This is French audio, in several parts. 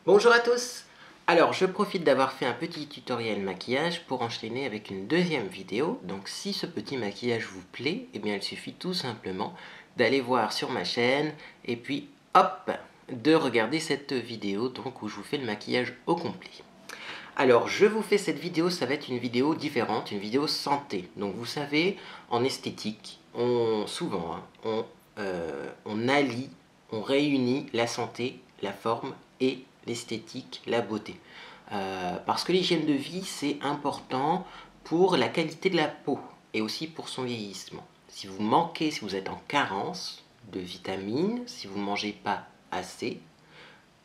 Bonjour à tous. Alors je profite d'avoir fait un petit tutoriel maquillage pour enchaîner avec une deuxième vidéo. Donc si ce petit maquillage vous plaît, eh bien il suffit tout simplement d'aller voir sur ma chaîne et puis hop, de regarder cette vidéo donc où je vous fais le maquillage au complet. Alors je vous fais cette vidéo, ça va être une vidéo différente, une vidéo santé. Donc vous savez, en esthétique, souvent on allie, on réunit la santé, la forme et l'esthétique, la beauté. Parce que l'hygiène de vie, c'est important pour la qualité de la peau et aussi pour son vieillissement. Si vous manquez, si vous êtes en carence de vitamines, si vous ne mangez pas assez,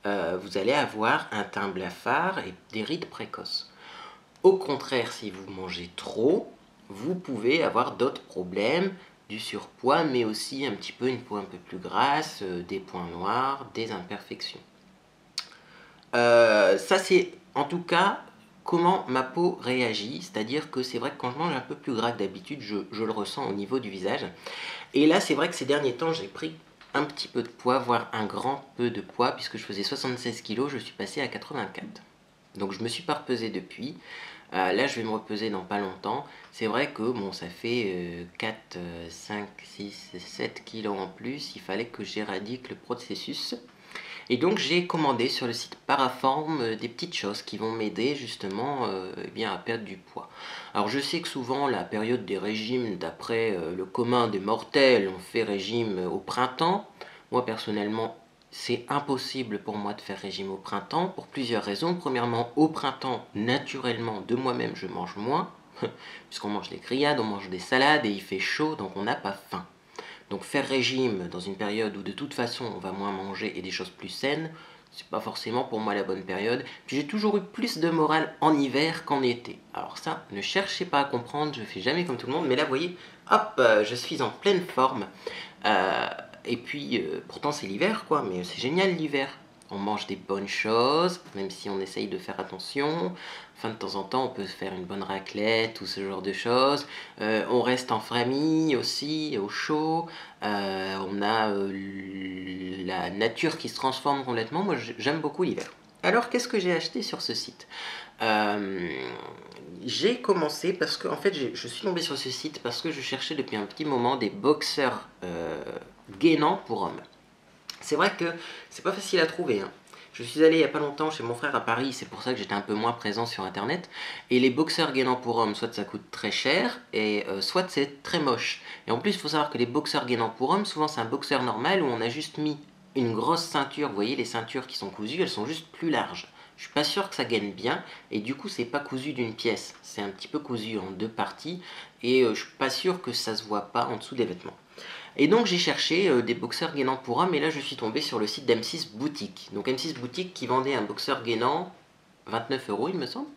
vous allez avoir un teint blafard et des rides précoces. Au contraire, si vous mangez trop, vous pouvez avoir d'autres problèmes, du surpoids, mais aussi un petit peu une peau un peu plus grasse, des points noirs, des imperfections. Ça c'est en tout cas comment ma peau réagit, c'est-à-dire que c'est vrai que quand je mange un peu plus gras que d'habitude, je le ressens au niveau du visage. Et là c'est vrai que ces derniers temps j'ai pris un petit peu de poids, voire un grand peu de poids, puisque je faisais 76 kg, je suis passé à 84. Donc je me suis pas repesé depuis. Là je vais me repeser dans pas longtemps. C'est vrai que bon, ça fait 4, 5, 6, 7 kilos en plus. Il fallait que j'éradique le processus. Et donc j'ai commandé sur le site Paraform des petites choses qui vont m'aider justement eh bien, à perdre du poids. Alors je sais que souvent la période des régimes, d'après le commun des mortels, on fait régime au printemps. Moi personnellement, c'est impossible pour moi de faire régime au printemps pour plusieurs raisons. Premièrement, au printemps, naturellement, de moi-même, je mange moins, puisqu'on mange des grillades, on mange des salades et il fait chaud, donc on n'a pas faim. Donc faire régime dans une période où de toute façon on va moins manger et des choses plus saines, c'est pas forcément pour moi la bonne période. Puis j'ai toujours eu plus de morale en hiver qu'en été. Alors ça, ne cherchez pas à comprendre, je fais jamais comme tout le monde, mais là vous voyez, hop, je suis en pleine forme. Et puis pourtant c'est l'hiver quoi, mais c'est génial l'hiver. On mange des bonnes choses, même si on essaye de faire attention. Enfin, de temps en temps, on peut se faire une bonne raclette ou ce genre de choses. On reste en famille aussi, au chaud. On a la nature qui se transforme complètement. Moi, j'aime beaucoup l'hiver. Alors, qu'est-ce que j'ai acheté sur ce site? J'ai commencé parce que, en fait, je suis tombé sur ce site parce que je cherchais depuis un petit moment des boxeurs gainants pour hommes. C'est vrai que c'est pas facile à trouver, hein. Je suis allé il n'y a pas longtemps chez mon frère à Paris, c'est pour ça que j'étais un peu moins présent sur internet. Et les boxeurs gainants pour hommes, soit ça coûte très cher, et soit c'est très moche. Et en plus, il faut savoir que les boxeurs gainants pour hommes, souvent c'est un boxeur normal où on a juste mis une grosse ceinture. Vous voyez, les ceintures qui sont cousues, elles sont juste plus larges. Je suis pas sûr que ça gagne bien, et du coup, c'est pas cousu d'une pièce. C'est un petit peu cousu en deux parties, et je suis pas sûr que ça se voit pas en dessous des vêtements. Et donc j'ai cherché des boxeurs gainants pour hommes et là je suis tombé sur le site d'M6 Boutique. Donc M6 Boutique qui vendait un boxeur gainant 29 € il me semble.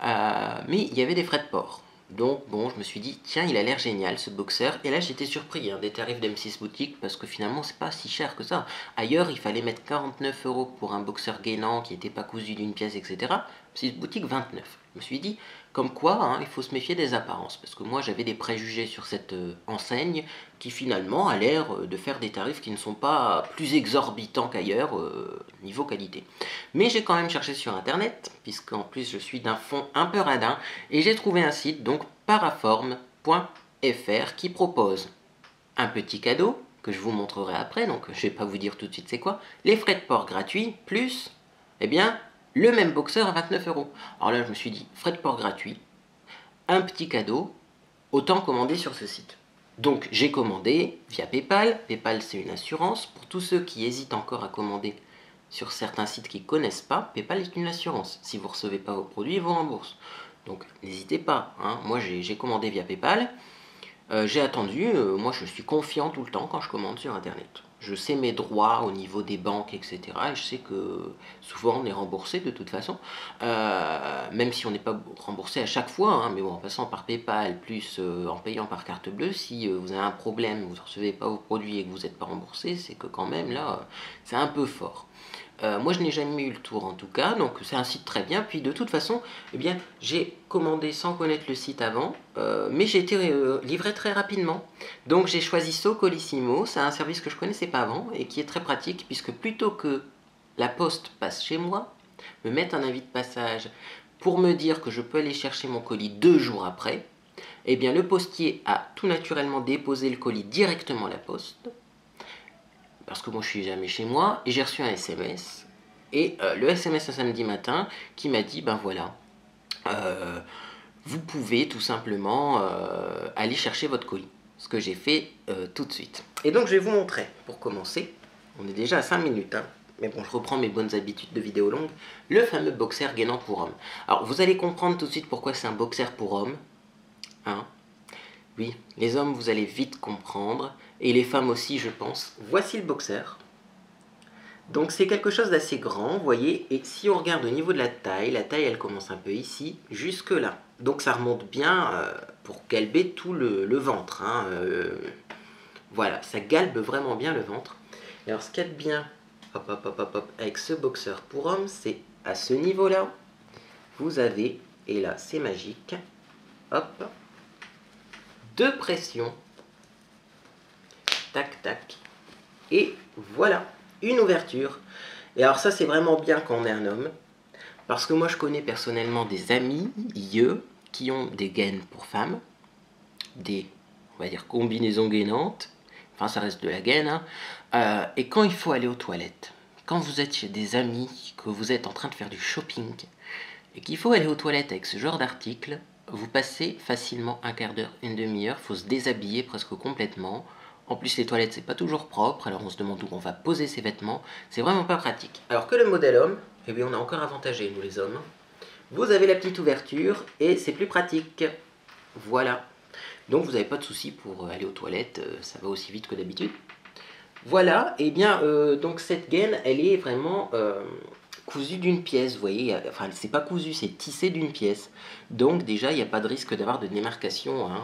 Mais il y avait des frais de port. Donc bon, je me suis dit, tiens, il a l'air génial ce boxeur. Et là j'étais surpris des tarifs d'M6 Boutique parce que finalement c'est pas si cher que ça. Ailleurs il fallait mettre 49 € pour un boxeur gainant qui n'était pas cousu d'une pièce, etc. M6 Boutique 29. Je me suis dit, comme quoi, il faut se méfier des apparences. Parce que moi j'avais des préjugés sur cette enseigne qui finalement a l'air de faire des tarifs qui ne sont pas plus exorbitants qu'ailleurs niveau qualité. Mais j'ai quand même cherché sur internet, puisqu'en plus je suis d'un fond un peu radin, et j'ai trouvé un site, donc paraform.fr, qui propose un petit cadeau, que je vous montrerai après, donc je ne vais pas vous dire tout de suite c'est quoi, les frais de port gratuits, plus, eh bien, le même boxeur à 29 €. Alors là je me suis dit, frais de port gratuits, un petit cadeau, autant commander sur ce site. Donc j'ai commandé via PayPal. PayPal c'est une assurance. Pour tous ceux qui hésitent encore à commander sur certains sites qui ne connaissent pas, PayPal est une assurance. Si vous ne recevez pas vos produits, ils vous remboursent. Donc n'hésitez pas. Moi j'ai commandé via PayPal. J'ai attendu. Moi je suis confiant tout le temps quand je commande sur Internet. Je sais mes droits au niveau des banques, etc. Et je sais que souvent on est remboursé de toute façon. Même si on n'est pas remboursé à chaque fois. Mais bon, en passant par PayPal, plus en payant par carte bleue, si vous avez un problème, vous ne recevez pas vos produits et que vous n'êtes pas remboursé, c'est que quand même là, c'est un peu fort. Moi je n'ai jamais eu le tour en tout cas, donc c'est un site très bien. Puis de toute façon, eh bien, j'ai commandé sans connaître le site avant, mais j'ai été livré très rapidement. Donc j'ai choisi Socolissimo, c'est un service que je ne connaissais pas avant et qui est très pratique puisque plutôt que la poste passe chez moi, me met un avis de passage pour me dire que je peux aller chercher mon colis 2 jours après, eh bien le postier a tout naturellement déposé le colis directement à la poste, parce que moi je suis jamais chez moi, et j'ai reçu un SMS, et le SMS un samedi matin qui m'a dit, ben voilà, vous pouvez tout simplement aller chercher votre colis. Ce que j'ai fait tout de suite. Et donc je vais vous montrer, pour commencer, on est déjà à 5 minutes, hein, mais bon, je reprends mes bonnes habitudes de vidéo longue, le fameux boxer gainant pour homme. Alors vous allez comprendre tout de suite pourquoi c'est un boxer pour homme. Hein? Oui, les hommes vous allez vite comprendre, et les femmes aussi je pense. Voici le boxer. Donc c'est quelque chose d'assez grand, vous voyez, et si on regarde au niveau de la taille elle commence un peu ici, jusque là. Donc ça remonte bien pour galber tout le ventre. Hein, voilà, ça galbe vraiment bien le ventre. Et alors ce qu'il y a de bien, hop, hop, hop, hop, hop, avec ce boxer pour homme, c'est à ce niveau-là, vous avez, et là c'est magique, hop, 2 pressions, tac, tac, et voilà, une ouverture. Et alors ça c'est vraiment bien quand on est un homme, parce que moi je connais personnellement des amis, qui ont des gaines pour femmes, des, on va dire, combinaisons gainantes, enfin ça reste de la gaine, hein, et quand il faut aller aux toilettes, quand vous êtes chez des amis, que vous êtes en train de faire du shopping, et qu'il faut aller aux toilettes avec ce genre d'article, vous passez facilement un quart d'heure, une demi-heure, il faut se déshabiller presque complètement. En plus les toilettes c'est pas toujours propre, alors on se demande où on va poser ses vêtements, c'est vraiment pas pratique. Alors que le modèle homme, eh bien on a encore avantagé nous les hommes. Vous avez la petite ouverture et c'est plus pratique. Voilà. Donc vous n'avez pas de souci pour aller aux toilettes, ça va aussi vite que d'habitude. Voilà, et bien donc cette gaine elle est vraiment cousu d'une pièce, vous voyez, enfin c'est pas cousu, c'est tissé d'une pièce. Donc déjà il n'y a pas de risque d'avoir de démarcation, hein,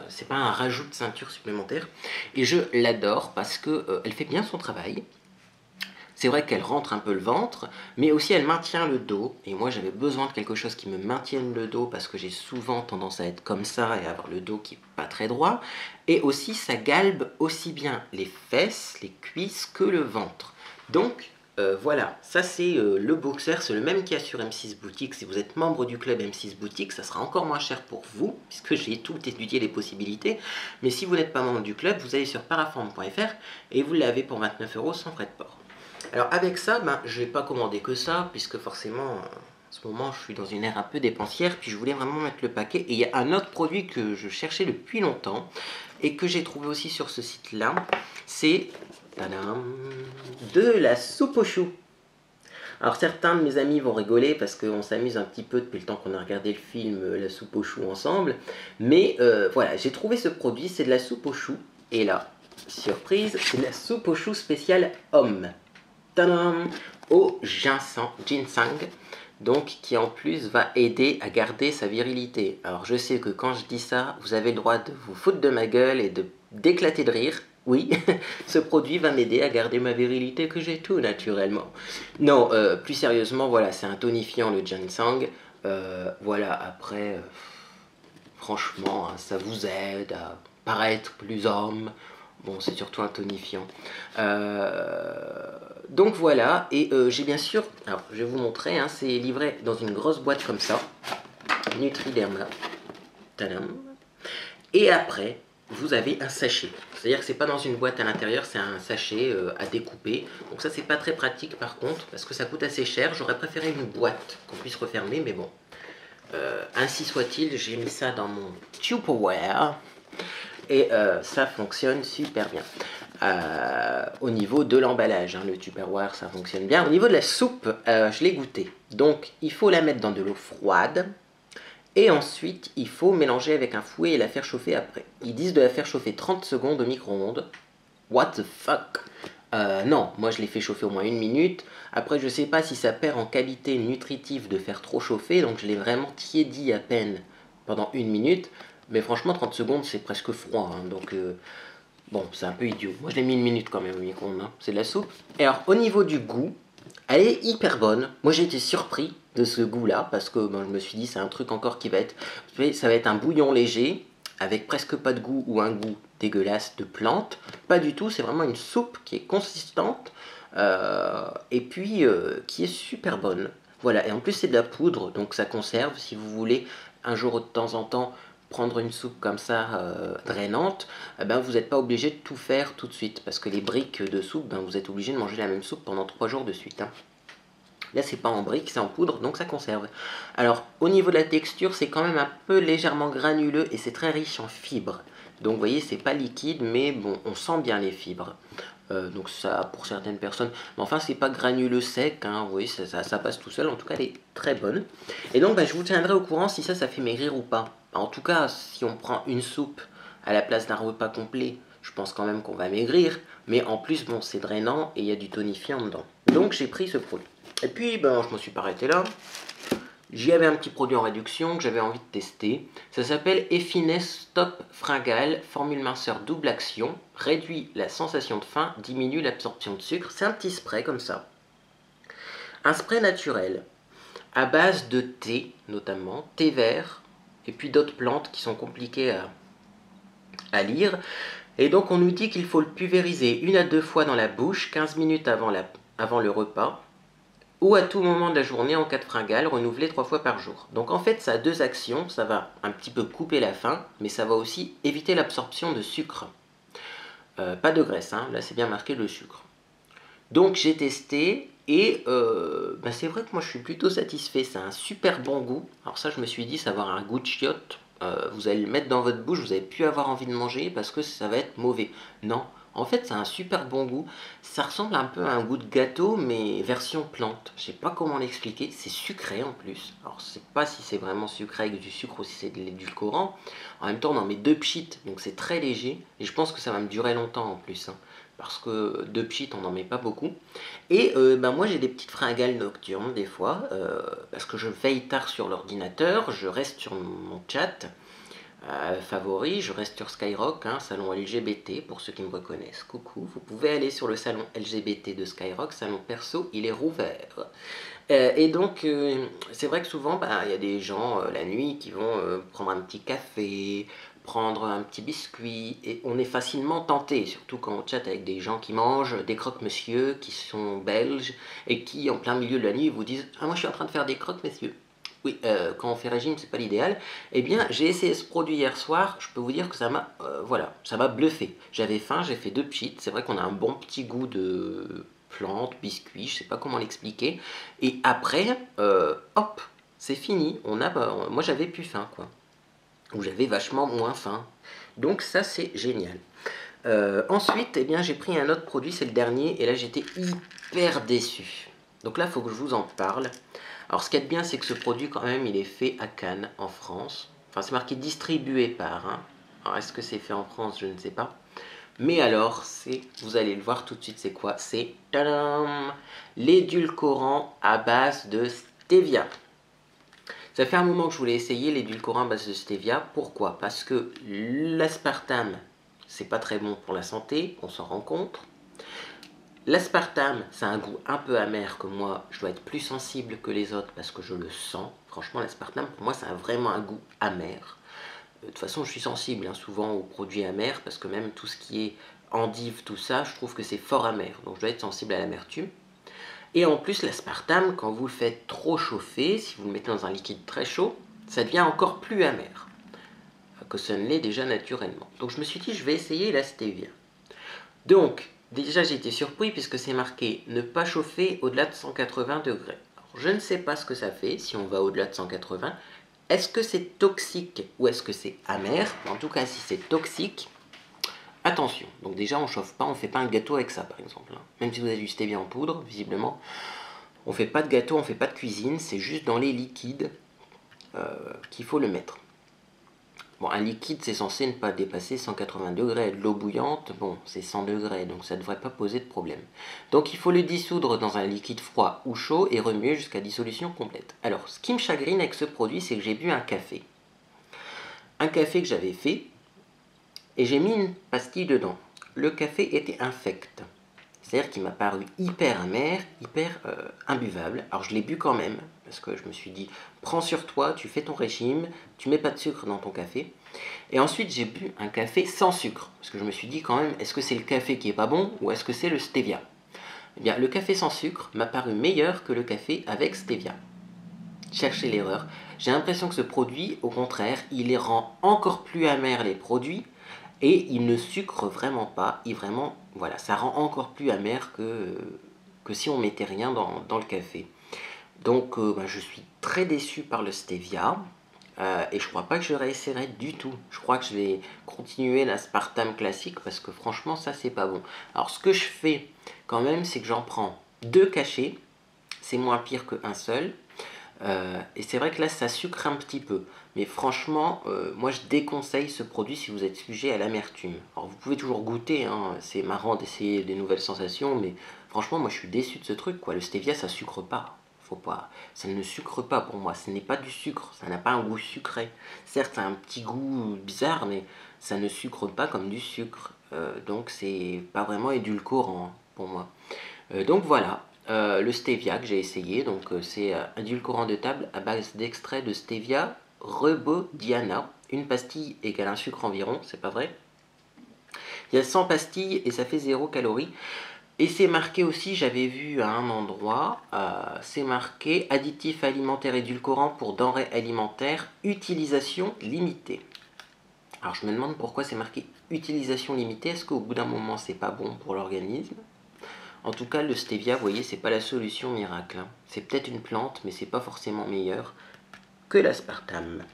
c'est pas un rajout de ceinture supplémentaire. Et je l'adore parce que elle fait bien son travail. C'est vrai qu'elle rentre un peu le ventre, mais aussi elle maintient le dos. Et moi j'avais besoin de quelque chose qui me maintienne le dos parce que j'ai souvent tendance à être comme ça et à avoir le dos qui est pas très droit. Et aussi ça galbe aussi bien les fesses, les cuisses que le ventre. Donc voilà, ça c'est le boxer, c'est le même qu'il y a sur M6 Boutique. Si vous êtes membre du club M6 Boutique, ça sera encore moins cher pour vous, puisque j'ai tout étudié les possibilités. Mais si vous n'êtes pas membre du club, vous allez sur paraform.fr et vous l'avez pour 29 € sans frais de port. Alors avec ça, ben, je ne vais pas commander que ça, puisque forcément, en ce moment, je suis dans une ère un peu dépensière, puis je voulais vraiment mettre le paquet. Et il y a un autre produit que je cherchais depuis longtemps, et que j'ai trouvé aussi sur ce site-là, c'est de la soupe aux choux. Alors certains de mes amis vont rigoler parce qu'on s'amuse un petit peu depuis le temps qu'on a regardé le film La soupe aux choux ensemble. Mais voilà, j'ai trouvé ce produit, c'est de la soupe aux choux. Et là, surprise, c'est de la soupe aux choux spéciale homme. Tadam, au ginseng, donc qui en plus va aider à garder sa virilité. Alors je sais que quand je dis ça, vous avez le droit de vous foutre de ma gueule et d'éclater de rire. Oui, ce produit va m'aider à garder ma virilité que j'ai tout naturellement. Non, plus sérieusement, voilà, c'est un tonifiant le ginseng. Voilà, après, franchement, hein, ça vous aide à paraître plus homme. Bon, c'est surtout un tonifiant. Donc voilà, et j'ai bien sûr, alors je vais vous montrer, hein, c'est livré dans une grosse boîte comme ça, Nutriderma. Tadam. Et après, vous avez un sachet. C'est-à-dire que c'est pas dans une boîte à l'intérieur, c'est un sachet à découper. Donc ça, c'est pas très pratique par contre, parce que ça coûte assez cher. J'aurais préféré une boîte qu'on puisse refermer, mais bon. Ainsi soit-il, j'ai mis ça dans mon Tupperware. Et ça fonctionne super bien. Au niveau de l'emballage, hein, le Tupperware, ça fonctionne bien. Au niveau de la soupe, je l'ai goûté. Donc, il faut la mettre dans de l'eau froide. Et ensuite, il faut mélanger avec un fouet et la faire chauffer après. Ils disent de la faire chauffer 30 secondes au micro-ondes. What the fuck? Non, moi je l'ai fait chauffer au moins 1 minute. Après, je sais pas si ça perd en qualité nutritive de faire trop chauffer. Donc, je l'ai vraiment tiédi à peine pendant 1 minute. Mais franchement, 30 secondes, c'est presque froid. Hein, donc, bon, c'est un peu idiot. Moi, je l'ai mis 1 minute quand même au micro-ondes. Hein. C'est de la soupe. Et alors, au niveau du goût, elle est hyper bonne. Moi, j'ai été surpris de ce goût-là. Parce que je me suis dit, c'est un truc encore qui va être... Ça va être un bouillon léger, avec presque pas de goût ou un goût dégueulasse de plante. Pas du tout, c'est vraiment une soupe qui est consistante. et puis qui est super bonne. Voilà, et en plus c'est de la poudre, donc ça conserve. Si vous voulez un jour de temps en temps prendre une soupe comme ça drainante, eh ben, vous n'êtes pas obligé de tout faire tout de suite, parce que les briques de soupe, ben, vous êtes obligé de manger la même soupe pendant 3 jours de suite. Hein. Là, c'est pas en briques, c'est en poudre, donc ça conserve. Alors, au niveau de la texture, c'est quand même un peu légèrement granuleux et c'est très riche en fibres. Donc, vous voyez, c'est pas liquide, mais bon, on sent bien les fibres. Donc ça, pour certaines personnes, mais enfin, c'est pas granuleux sec, hein, vous voyez, ça passe tout seul. En tout cas, elle est très bonne. Et donc, bah, je vous tiendrai au courant si ça fait maigrir ou pas. En tout cas, si on prend une soupe à la place d'un repas complet, je pense quand même qu'on va maigrir. Mais en plus, bon, c'est drainant et il y a du tonifiant dedans. Donc, j'ai pris ce produit. Et puis, ben, je me suis pas arrêté là. J'y avais un petit produit en réduction que j'avais envie de tester. Ça s'appelle Effinesse Stop Fringale, formule minceur double action, réduit la sensation de faim, diminue l'absorption de sucre. C'est un petit spray comme ça. Un spray naturel, à base de thé notamment, thé vert, et puis d'autres plantes qui sont compliquées à lire. Et donc on nous dit qu'il faut le pulvériser 1 à 2 fois dans la bouche, 15 minutes avant le repas, ou à tout moment de la journée en cas de fringale, renouvelé 3 fois par jour. Donc en fait, ça a 2 actions. Ça va un petit peu couper la faim, mais ça va aussi éviter l'absorption de sucre. Pas de graisse, hein. Là c'est bien marqué le sucre. Donc j'ai testé et bah, c'est vrai que moi je suis plutôt satisfait. C'est un super bon goût. Alors ça, je me suis dit, ça va avoir un goût de chiotte. Vous allez le mettre dans votre bouche, vous n'allez plus avoir envie de manger parce que ça va être mauvais. Non, en fait, c'est un super bon goût. Ça ressemble un peu à un goût de gâteau, mais version plante. Je sais pas comment l'expliquer. C'est sucré en plus. Alors, je sais pas si c'est vraiment sucré avec du sucre ou si c'est de l'édulcorant. En même temps, on en met 2 pchites, donc c'est très léger. Et je pense que ça va me durer longtemps en plus. Hein, parce que 2 pchites, on n'en met pas beaucoup. Et ben moi, j'ai des petites fringales nocturnes des fois. Parce que je veille tard sur l'ordinateur. Je reste sur mon chat. Favori, je reste sur Skyrock, hein, salon LGBT, pour ceux qui me reconnaissent, coucou, vous pouvez aller sur le salon LGBT de Skyrock, salon perso, il est rouvert. Et donc, c'est vrai que souvent, bah, y a des gens la nuit qui vont prendre un petit café, prendre un petit biscuit, et on est facilement tenté, surtout quand on chatte avec des gens qui mangent des croque-monsieur, qui sont belges, et qui, en plein milieu de la nuit, vous disent « Ah, moi je suis en train de faire des croque-monsieur ». Oui, quand on fait régime, c'est pas l'idéal. Eh bien, j'ai essayé ce produit hier soir. Je peux vous dire que ça m'a, voilà, ça m'a bluffé. J'avais faim, j'ai fait 2 pchites. C'est vrai qu'on a un bon petit goût de plantes, biscuits. Je sais pas comment l'expliquer. Et après, hop, c'est fini. Moi, j'avais plus faim, quoi. Ou j'avais vachement moins faim. Donc ça, c'est génial. Ensuite, eh bien, j'ai pris un autre produit. C'est le dernier. Et là, j'étais hyper déçu. Donc là, il faut que je vous en parle. Alors ce qui est bien, c'est que ce produit quand même, il est fait à Cannes, en France. Enfin, c'est marqué distribué par. Hein. Alors est-ce que c'est fait en France? Je ne sais pas. Mais alors, vous allez le voir tout de suite, c'est quoi? C'est l'édulcorant à base de stevia. Ça fait un moment que je voulais essayer l'édulcorant à base de stevia. Pourquoi? Parce que l'aspartame, c'est pas très bon pour la santé, on s'en rend compte. L'aspartame, ça a un goût un peu amer que moi, je dois être plus sensible que les autres parce que je le sens. Franchement, l'aspartame, pour moi, ça a vraiment un goût amer. De toute façon, je suis sensible hein, souvent aux produits amers parce que même tout ce qui est endive, tout ça, je trouve que c'est fort amer. Donc, je dois être sensible à l'amertume. Et en plus, l'aspartame, quand vous le faites trop chauffer, si vous le mettez dans un liquide très chaud, ça devient encore plus amer que ça ne l'est déjà naturellement. Donc, je me suis dit, je vais essayer la stevia. Donc, déjà, j'ai été surpris puisque c'est marqué ne pas chauffer au-delà de 180 degrés. Alors, je ne sais pas ce que ça fait si on va au-delà de 180. Est-ce que c'est toxique ou est-ce que c'est amer? En tout cas, si c'est toxique, attention. Donc déjà, on ne chauffe pas, on ne fait pas un gâteau avec ça, par exemple. Même si vous avez du stevia en poudre, visiblement, on ne fait pas de gâteau, on ne fait pas de cuisine. C'est juste dans les liquides qu'il faut le mettre. Bon, un liquide, c'est censé ne pas dépasser 180 degrés. De l'eau bouillante, bon, c'est 100 degrés, donc ça ne devrait pas poser de problème. Donc il faut le dissoudre dans un liquide froid ou chaud et remuer jusqu'à dissolution complète. Alors, ce qui me chagrine avec ce produit, c'est que j'ai bu un café. Un café que j'avais fait, et j'ai mis une pastille dedans. Le café était infect. C'est-à-dire qu'il m'a paru hyper amer, hyper imbuvable. Alors je l'ai bu quand même, parce que je me suis dit, prends sur toi, tu fais ton régime, tu mets pas de sucre dans ton café. Et ensuite j'ai bu un café sans sucre, parce que je me suis dit quand même, est-ce que c'est le café qui est pas bon, ou est-ce que c'est le stevia? Eh bien, le café sans sucre m'a paru meilleur que le café avec stevia. Cherchez l'erreur. J'ai l'impression que ce produit, au contraire, il les rend encore plus amers les produits et il ne sucre vraiment pas. Voilà, ça rend encore plus amer que si on mettait rien dans le café. Donc, je suis très déçu par le stevia. Et je crois pas que je réessayerai du tout. Je crois que je vais continuer l'aspartame classique parce que franchement, ça, c'est pas bon. Alors, ce que je fais quand même, c'est que j'en prends 2 cachets. C'est moins pire qu'un seul. Et c'est vrai que là, ça sucre un petit peu. Mais franchement, moi, je déconseille ce produit si vous êtes sujet à l'amertume. Alors, vous pouvez toujours goûter, hein, c'est marrant d'essayer des nouvelles sensations, mais franchement, moi, je suis déçu de ce truc, quoi. Le stevia, ça sucre pas. Faut pas. Ça ne sucre pas pour moi. Ce n'est pas du sucre. Ça n'a pas un goût sucré. Certes, ça a un petit goût bizarre, mais ça ne sucre pas comme du sucre. Donc, c'est pas vraiment édulcorant pour moi. Donc voilà, le stevia que j'ai essayé, donc c'est un édulcorant de table à base d'extrait de stevia rebaudiana. Une pastille égale un sucre environ, c'est pas vrai. Il y a 100 pastilles et ça fait 0 calories. Et c'est marqué aussi, j'avais vu à un endroit, c'est marqué additif alimentaire édulcorant pour denrées alimentaires, utilisation limitée. Alors je me demande pourquoi c'est marqué utilisation limitée, est-ce qu'au bout d'un moment c'est pas bon pour l'organisme? En tout cas, le stevia, vous voyez, c'est pas la solution miracle, hein. C'est peut-être une plante, mais c'est pas forcément meilleur que l'aspartame.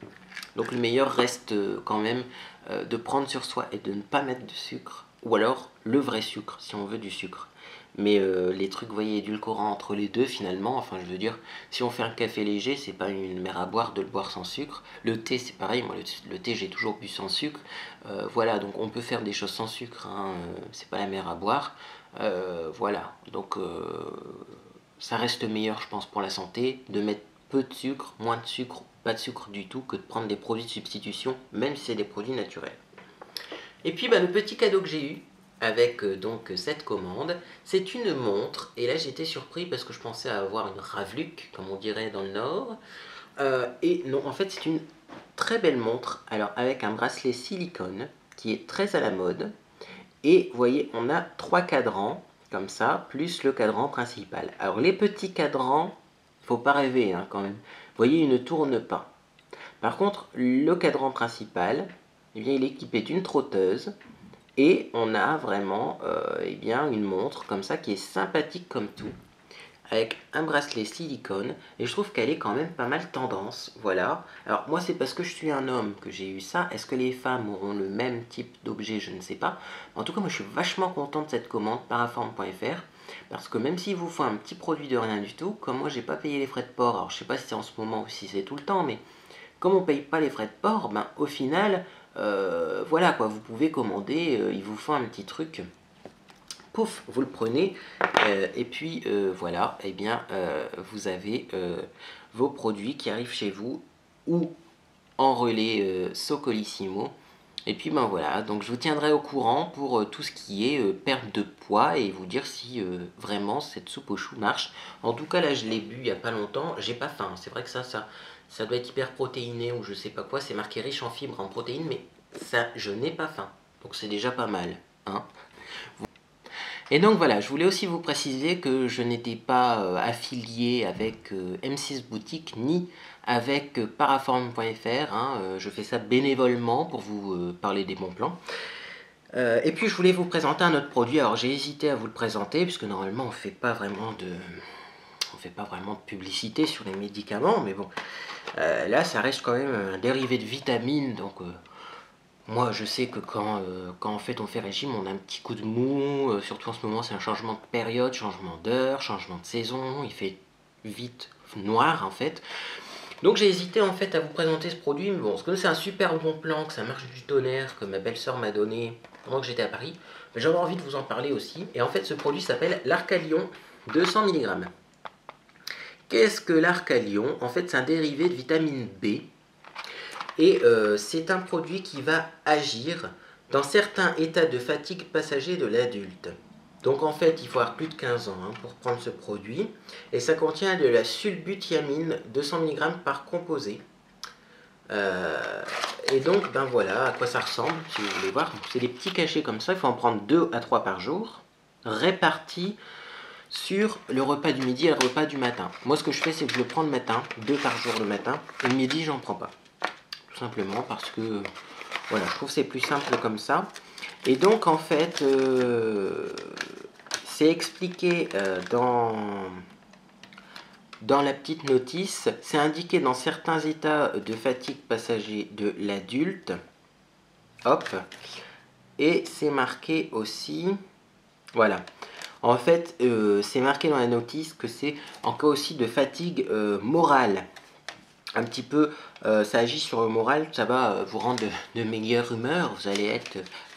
Donc le meilleur reste quand même de prendre sur soi et de ne pas mettre de sucre, ou alors le vrai sucre, si on veut du sucre. Mais les trucs, vous voyez, édulcorants entre les deux, finalement, enfin je veux dire, si on fait un café léger, c'est pas une mer à boire de le boire sans sucre. Le thé, c'est pareil, moi le thé, j'ai toujours bu sans sucre. Voilà, donc on peut faire des choses sans sucre, hein, c'est pas la mer à boire. Voilà, donc ça reste meilleur, je pense, pour la santé, de mettre peu de sucre, moins de sucre, pas de sucre du tout, que de prendre des produits de substitution, même si c'est des produits naturels. Et puis le petit cadeau que j'ai eu avec donc cette commande, c'est une montre. Et là j'étais surpris parce que je pensais avoir une ravluc, comme on dirait dans le Nord. Et non, en fait c'est une très belle montre. Alors avec un bracelet silicone qui est très à la mode. Et vous voyez, on a 3 cadrans comme ça, plus le cadran principal. Alors les petits cadrans, faut pas rêver hein, quand même. Vous voyez, ils ne tournent pas. Par contre, le cadran principal, eh bien, il est équipé d'une trotteuse et on a vraiment eh bien, une montre comme ça qui est sympathique comme tout, avec un bracelet silicone et je trouve qu'elle est quand même pas mal tendance, voilà. Alors moi c'est parce que je suis un homme que j'ai eu ça, est-ce que les femmes auront le même type d'objet, je ne sais pas. En tout cas moi je suis vachement content de cette commande paraform.fr parce que même s'il vous faut un petit produit de rien du tout, comme moi j'ai pas payé les frais de port, alors je sais pas si c'est en ce moment ou si c'est tout le temps, mais comme on paye pas les frais de port, au final voilà quoi, vous pouvez commander, il vous faut un petit truc. Pouf, vous le prenez et puis voilà, et eh bien vous avez vos produits qui arrivent chez vous ou en relais Socolissimo. Et puis voilà, donc je vous tiendrai au courant pour tout ce qui est perte de poids et vous dire si vraiment cette soupe aux choux marche. En tout cas là je l'ai bu il n'y a pas longtemps, j'ai pas faim, c'est vrai que ça doit être hyper protéiné ou je sais pas quoi, c'est marqué riche en fibres, en protéines, mais ça je n'ai pas faim, donc c'est déjà pas mal, hein. Et donc voilà, je voulais aussi vous préciser que je n'étais pas affilié avec M6 Boutique ni avec paraform.fr, hein, je fais ça bénévolement pour vous parler des bons plans. Et puis je voulais vous présenter un autre produit, alors j'ai hésité à vous le présenter puisque normalement on fait pas vraiment de publicité sur les médicaments, mais bon, là ça reste quand même un dérivé de vitamines, donc moi, je sais que quand en fait on fait régime, on a un petit coup de mou, surtout en ce moment, c'est un changement de période, changement d'heure, changement de saison, il fait vite noir en fait. Donc j'ai hésité en fait à vous présenter ce produit, mais bon, parce que c'est un super bon plan, que ça marche du tonnerre, que ma belle-sœur m'a donné pendant que j'étais à Paris, j'avais envie de vous en parler aussi. Et en fait, ce produit s'appelle l'Arcalion 200 mg. Qu'est-ce que l'Arcalion? En fait, c'est un dérivé de vitamine B. Et c'est un produit qui va agir dans certains états de fatigue passager de l'adulte. Donc en fait, il faut avoir plus de 15 ans hein, pour prendre ce produit. Et ça contient de la sulbuthiamine, 200 mg par composé. Et donc, voilà à quoi ça ressemble, si vous voulez voir. C'est des petits cachets comme ça, il faut en prendre 2 à 3 par jour, répartis sur le repas du midi et le repas du matin. Moi, ce que je fais, c'est que je le prends le matin, 2 par jour le matin, et le midi, j'en prends pas. Tout simplement parce que, voilà, je trouve que c'est plus simple comme ça. Et donc, en fait, c'est expliqué dans la petite notice, c'est indiqué dans certains états de fatigue passager de l'adulte. Hop. Et c'est marqué aussi, voilà. En fait, c'est marqué dans la notice que c'est en cas aussi de fatigue morale. Un petit peu, ça agit sur le moral, ça va vous rendre de meilleure humeur,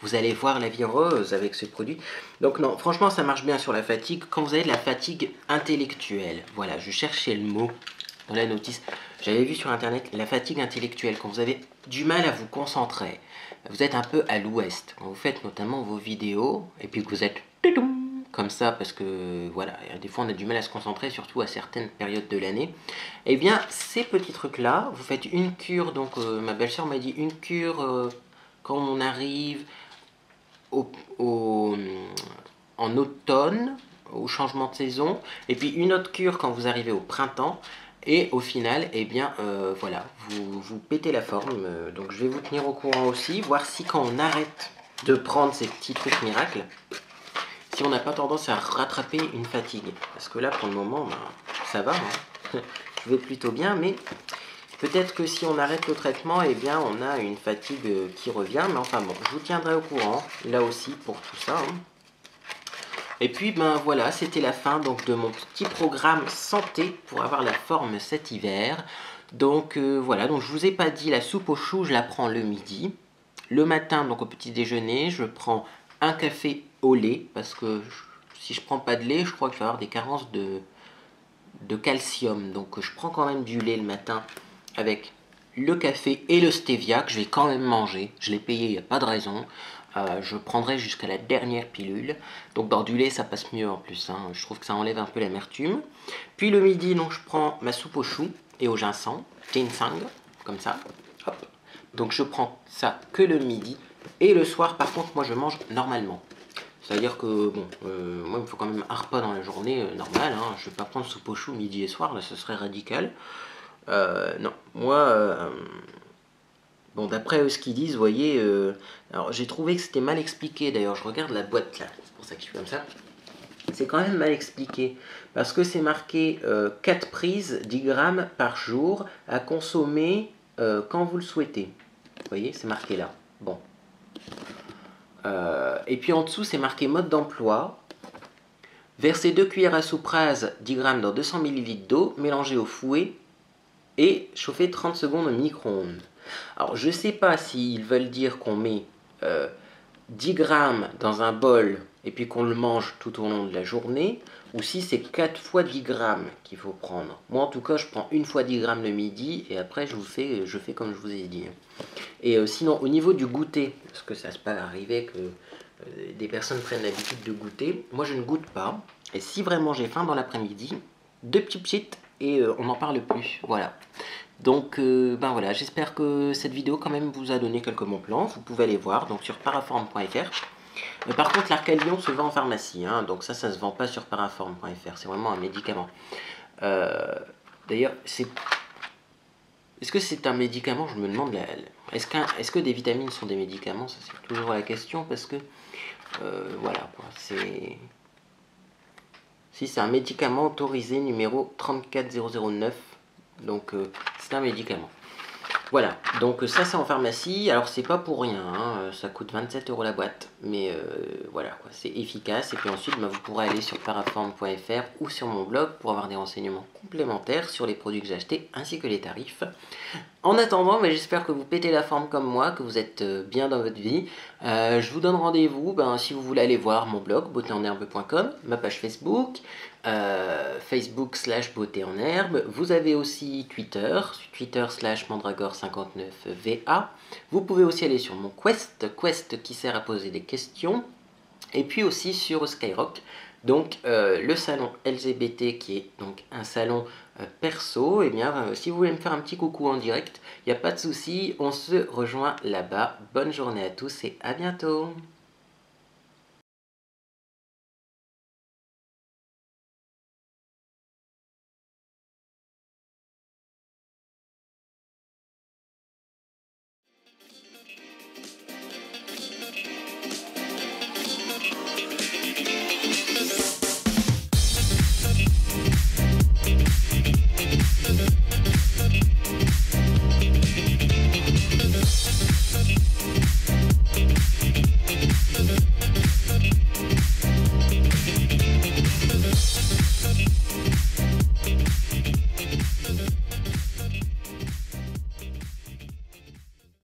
vous allez voir la vie rose avec ce produit. Donc non, franchement, ça marche bien sur la fatigue. Quand vous avez de la fatigue intellectuelle, voilà, je cherchais le mot dans la notice. J'avais vu sur internet la fatigue intellectuelle, quand vous avez du mal à vous concentrer, vous êtes un peu à l'ouest, quand vous faites notamment vos vidéos, et puis que vous êtes comme ça, parce que voilà, des fois on a du mal à se concentrer, surtout à certaines périodes de l'année. Et bien ces petits trucs là, vous faites une cure, donc ma belle-sœur m'a dit une cure quand on arrive en automne, au changement de saison, et puis une autre cure quand vous arrivez au printemps. Et au final, eh bien, voilà, vous pétez la forme. Donc je vais vous tenir au courant aussi, voir si quand on arrête de prendre ces petits trucs miracles, si on n'a pas tendance à rattraper une fatigue. Parce que là, pour le moment, ben, ça va. Hein. Je vais plutôt bien, mais peut-être que si on arrête le traitement, eh bien, on a une fatigue qui revient. Mais enfin bon, je vous tiendrai au courant, là aussi, pour tout ça. Hein. Et puis, ben voilà, c'était la fin donc, de mon petit programme santé pour avoir la forme cet hiver. Donc voilà, donc je vous ai pas dit, la soupe aux choux, je la prends le midi. Le matin, donc au petit déjeuner, je prends un café au lait, parce que si je prends pas de lait, je crois que je vais avoir des carences de calcium. Donc je prends quand même du lait le matin avec le café et le stevia que je vais quand même manger. Je l'ai payé, il n'y a pas de raison. Je prendrai jusqu'à la dernière pilule. Donc dans du lait, ça passe mieux en plus. Hein. Je trouve que ça enlève un peu l'amertume. Puis le midi, donc je prends ma soupe aux choux et au ginseng, comme ça. Hop. Donc je prends ça que le midi. Et le soir, par contre, moi je mange normalement. C'est-à-dire que, bon, moi il me faut quand même un repas dans la journée normal. Hein. Je ne vais pas prendre soupe aux choux midi et soir, là ce serait radical. Non, moi, bon, d'après ce qu'ils disent, vous voyez, alors j'ai trouvé que c'était mal expliqué. D'ailleurs, je regarde la boîte là, c'est pour ça que je suis comme ça. C'est quand même mal expliqué parce que c'est marqué 4 prises 10 grammes par jour à consommer quand vous le souhaitez. Vous voyez, c'est marqué là. Bon. Et puis en dessous, c'est marqué mode d'emploi. Versez 2 cuillères à soupe rase 10 grammes dans 200 ml d'eau, mélangez au fouet et chauffez 30 secondes au micro-ondes. Alors, je ne sais pas s'ils veulent dire qu'on met 10 grammes dans un bol et puis qu'on le mange tout au long de la journée, ou si c'est 4 fois 10 grammes qu'il faut prendre. Moi, en tout cas, je prends une fois 10 grammes le midi et après, je fais comme je vous ai dit. Et sinon, au niveau du goûter, parce que ça se peut arriver que des personnes prennent l'habitude de goûter, moi, je ne goûte pas. Et si vraiment j'ai faim dans l'après-midi, 2 petits pchits et on n'en parle plus. Voilà. Donc, ben voilà, j'espère que cette vidéo quand même vous a donné quelques bons plans. Vous pouvez aller voir donc sur paraform.fr. Par contre, l'Arcalion se vend en pharmacie, hein, donc ça se vend pas sur paraform.fr. C'est vraiment un médicament. D'ailleurs, est-ce que c'est un médicament? Je me demande. Est-ce que des vitamines sont des médicaments? Ça, c'est toujours la question parce que voilà, quoi, c'est. Si c'est un médicament autorisé numéro 34009. Donc c'est un médicament. Voilà, donc ça c'est en pharmacie. Alors c'est pas pour rien, hein, ça coûte 27 € la boîte. Mais voilà, c'est efficace. Et puis ensuite, vous pourrez aller sur paraform.fr ou sur mon blog pour avoir des renseignements complémentaires sur les produits que j'ai achetés ainsi que les tarifs. En attendant, j'espère que vous pétez la forme comme moi, que vous êtes bien dans votre vie. Je vous donne rendez-vous si vous voulez aller voir mon blog beautéenherbe.com, ma page Facebook, Facebook/beauté en herbe. Vous avez aussi Twitter /mandragore59va. Vous pouvez aussi aller sur mon Quest qui sert à poser des questions. Et puis aussi sur Skyrock, donc le salon LGBT qui est donc un salon perso. Et bien si vous voulez me faire un petit coucou en direct, il n'y a pas de souci, on se rejoint là-bas. Bonne journée à tous et à bientôt.